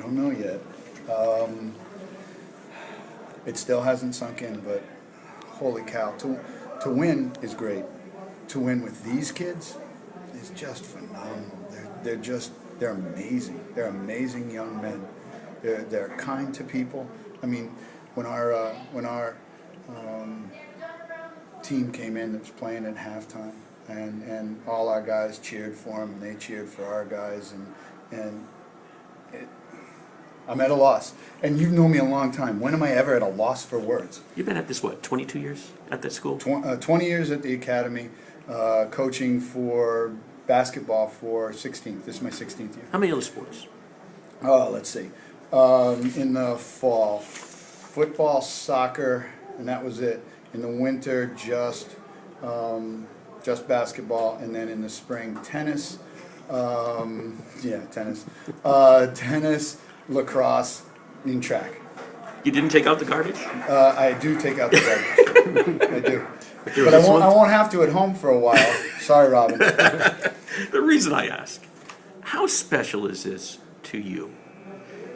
don't know yet. It still hasn't sunk in, but holy cow, to win is great. To win with these kids is just phenomenal. They're amazing. They're amazing young men. They're kind to people. I mean, when our team came in that was playing at halftime, and all our guys cheered for them, and they cheered for our guys, and I'm at a loss. And you've known me a long time. When am I ever at a loss for words? You've been at this, what, 22 years at that school? 20 years at the academy, coaching for basketball for 16th. This is my 16th year. How many other sports? Let's see. In the fall, football, soccer, and that was it. In the winter, just basketball, and then in the spring, tennis. Tennis. Tennis, lacrosse, and track. You didn't take out the garbage? I do take out the garbage. I do. But I won't have to at home for a while. Sorry, Robin. The reason I ask, how special is this to you?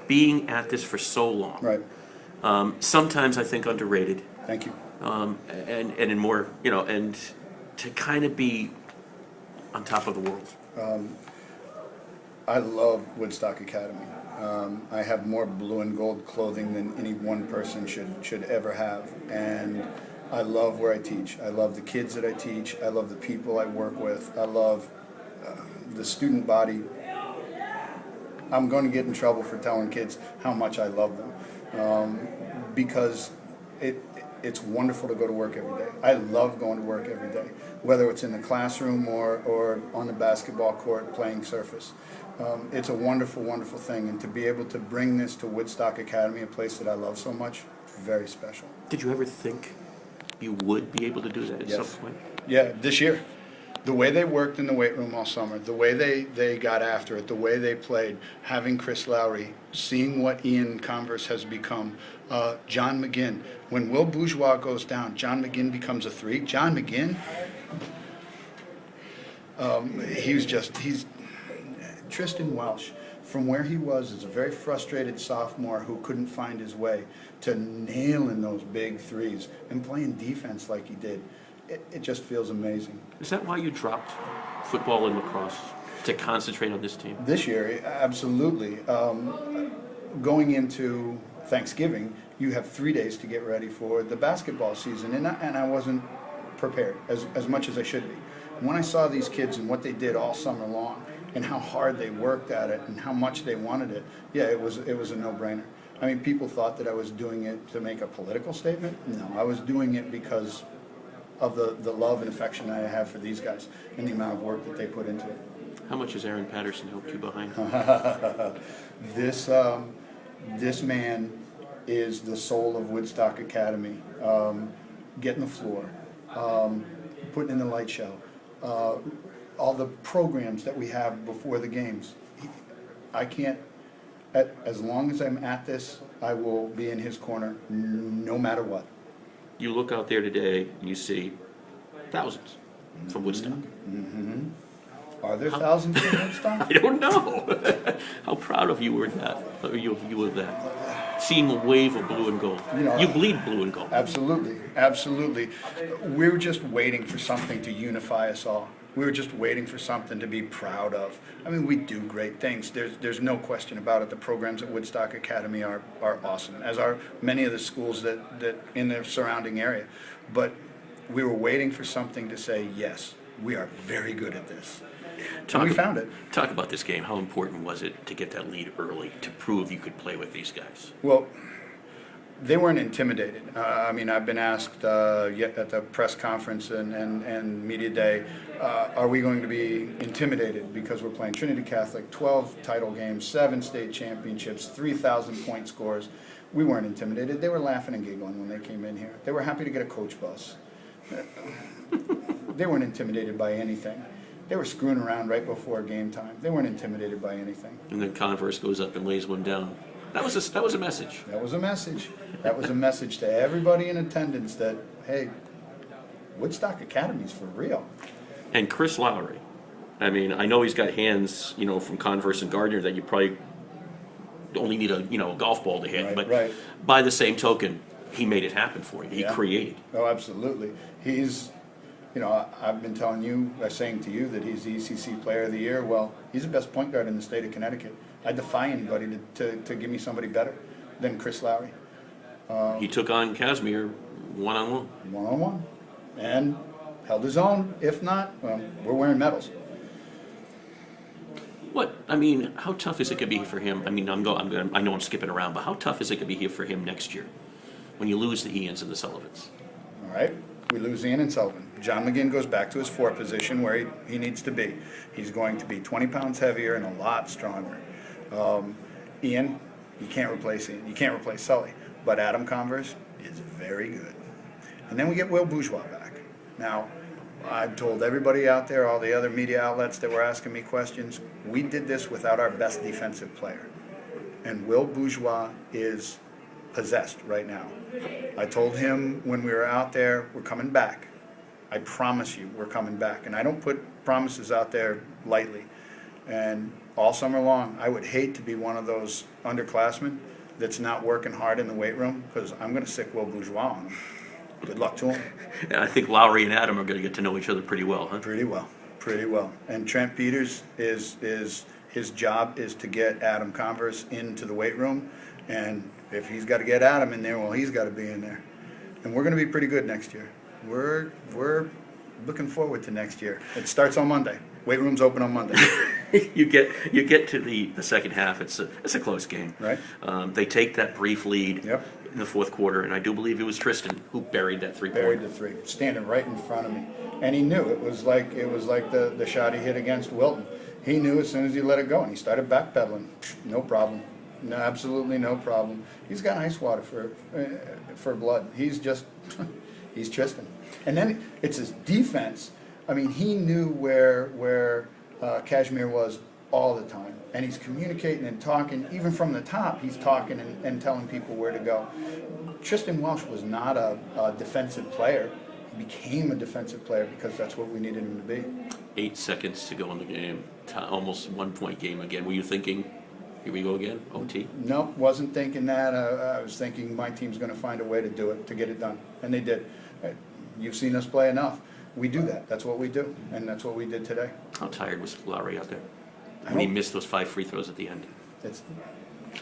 Being at this for so long. Right. Sometimes I think underrated. Thank you. And in more, and to kind of be on top of the world. I love Woodstock Academy. I have more blue and gold clothing than any one person should ever have. And I love where I teach. I love the kids that I teach. I love the people I work with. I love the student body. I'm going to get in trouble for telling kids how much I love them, because it's wonderful to go to work every day. I love going to work every day, whether it's in the classroom or on the basketball court playing surface. It's a wonderful, wonderful thing, and to be able to bring this to Woodstock Academy, a place that I love so much, very special. Did you ever think you would be able to do that at some point? Yeah, this year. The way they worked in the weight room all summer, the way they got after it, the way they played, having Chris Lowry, seeing what Ian Converse has become, John McGinn. When Will Bourgeois goes down, John McGinn becomes a 3. John McGinn, he's Tristan Welsh, from where he was as a very frustrated sophomore who couldn't find his way, to nailing those big threes and playing defense like he did. It just feels amazing. Is that why you dropped football and lacrosse to concentrate on this team? This year, absolutely. Going into Thanksgiving, you have 3 days to get ready for the basketball season, and I wasn't prepared as much as I should be. And when I saw these kids and what they did all summer long, and how hard they worked at it, and how much they wanted it, it was a no-brainer. I mean, people thought that I was doing it to make a political statement. No, I was doing it because of the love and affection I have for these guys and the amount of work that they put into it. How much has Aaron Patterson helped you behind? This man is the soul of Woodstock Academy. Getting the floor, putting in the light show, all the programs that we have before the games. I can't, as long as I'm at this, I will be in his corner no matter what. You look out there today and you see thousands from Woodstock. Mm-hmm. Are there thousands from Woodstock? I don't know. How proud of you were that? You were that. Seeing a wave of blue and gold. You bleed blue and gold. Absolutely, absolutely. We were just waiting for something to unify us all. We were just waiting for something to be proud of. I mean, we do great things. There's no question about it. The programs at Woodstock Academy are awesome, as are many of the schools that in the surrounding area. But we were waiting for something to say, yes, we are very good at this. And we found it. Talk about this game. How important was it to get that lead early to prove you could play with these guys? Well, they weren't intimidated. I mean, I've been asked at the press conference and media day, are we going to be intimidated because we're playing Trinity Catholic, 12 title games, 7 state championships, 3,000 point scores. We weren't intimidated. They were laughing and giggling when they came in here. They were happy to get a coach bus. They weren't intimidated by anything. They were screwing around right before game time. They weren't intimidated by anything. And then Converse goes up and lays one down. That was a message. That was a message. That was a message to everybody in attendance that, hey, Woodstock Academy's for real. And Chris Lowry, I mean, I know he's got hands, from Converse and Gardner that you probably only need a golf ball to hit. Right, But right. by the same token, he made it happen for you. He Yeah. created. Oh, absolutely. He's, I've been saying to you that he's the ECC Player of the Year. Well, he's the best point guard in the state of Connecticut. I defy anybody to give me somebody better than Chris Lowry. He took on Casimir one-on-one. One-on-one. And held his own. If not, well, we're wearing medals. How tough is it going to be for him? I know I'm skipping around, but how tough is it going to be for him next year when you lose the Ians and the Sullivans? All right. We lose Ian and Sullivan. John McGinn goes back to his 4 position where he needs to be. He's going to be 20 pounds heavier and a lot stronger. Ian, you can't replace Ian. You can't replace Sully. But Adam Converse is very good. And then we get Will Bourgeois back. Now, I've told everybody out there, all the other media outlets that were asking me questions, we did this without our best defensive player. And Will Bourgeois is possessed right now. I told him when we were out there, we're coming back. I promise you, we're coming back. And I don't put promises out there lightly. And all summer long, I would hate to be one of those underclassmen that's not working hard in the weight room, because I'm going to sick Will Bourgeois on him. Good luck to him. And I think Lowry and Adam are going to get to know each other pretty well, huh? Pretty well. And Trent Peters his job is to get Adam Converse into the weight room, and if he's got to get Adam in there, well, he's got to be in there. And we're going to be pretty good next year. We're looking forward to next year. It starts on Monday. Weight room's open on Monday. You get to the second half. It's a close game. Right. They take that brief lead Yep. in the fourth quarter, and I do believe it was Tristan who buried that three-pointer. Buried the three, standing right in front of me, and he knew it was like the shot he hit against Wilton. He knew as soon as he let it go, and he started backpedaling. No problem, no, absolutely no problem. He's got ice water for blood. He's Tristan, and then it's his defense. I mean, he knew where Kashmir was all the time, and he's communicating and talking. Even from the top, he's talking and telling people where to go. Tristan Welsh was not a defensive player. He became a defensive player because that's what we needed him to be. 8 seconds to go in the game. Almost 1 point game again. Were you thinking, here we go again, OT? No, wasn't thinking that. I was thinking my team's going to find a way to do it, to get it done, and they did. You've seen us play enough. We do that. That's what we do, and that's what we did today. How tired was Lowry out there when he missed those 5 free throws at the end?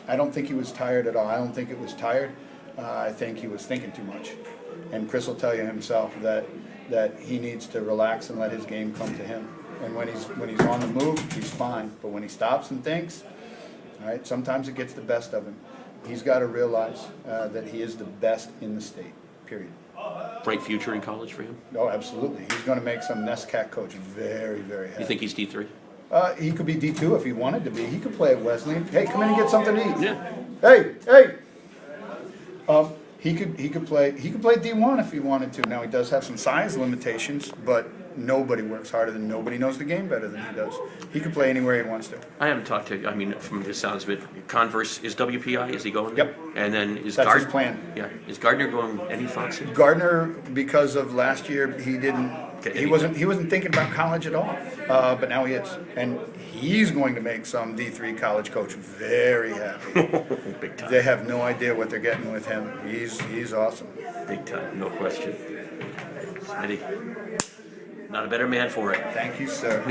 I don't think he was tired at all. I don't think it was tired. I think he was thinking too much. And Chris will tell you himself that he needs to relax and let his game come to him. And when he's on the move, he's fine. But when he stops and thinks, all right, sometimes it gets the best of him. He's got to realize that he is the best in the state, period. Bright future in college for him? Oh, absolutely. He's going to make some NESCAC coach very, very happy. You think he's D3? He could be D2 if he wanted to be. He could play at Wesleyan. Hey, come in and get something to eat. Yeah. Hey. He could play D1 if he wanted to. Now he does have some size limitations, but nobody works harder than nobody knows the game better than he does. He could play anywhere he wants to. I haven't talked to, from the sounds of it, Converse is WPI, is he going there? Yep. And then is That's his plan. Yeah. Is Gardner going, any thoughts? Gardner, because of last year, he wasn't thinking about college at all. But now he is. And he's going to make some D3 college coach very happy. Big time. They have no idea what they're getting with him. He's awesome. Big time, no question. Smitty, not a better man for it. Thank you, sir.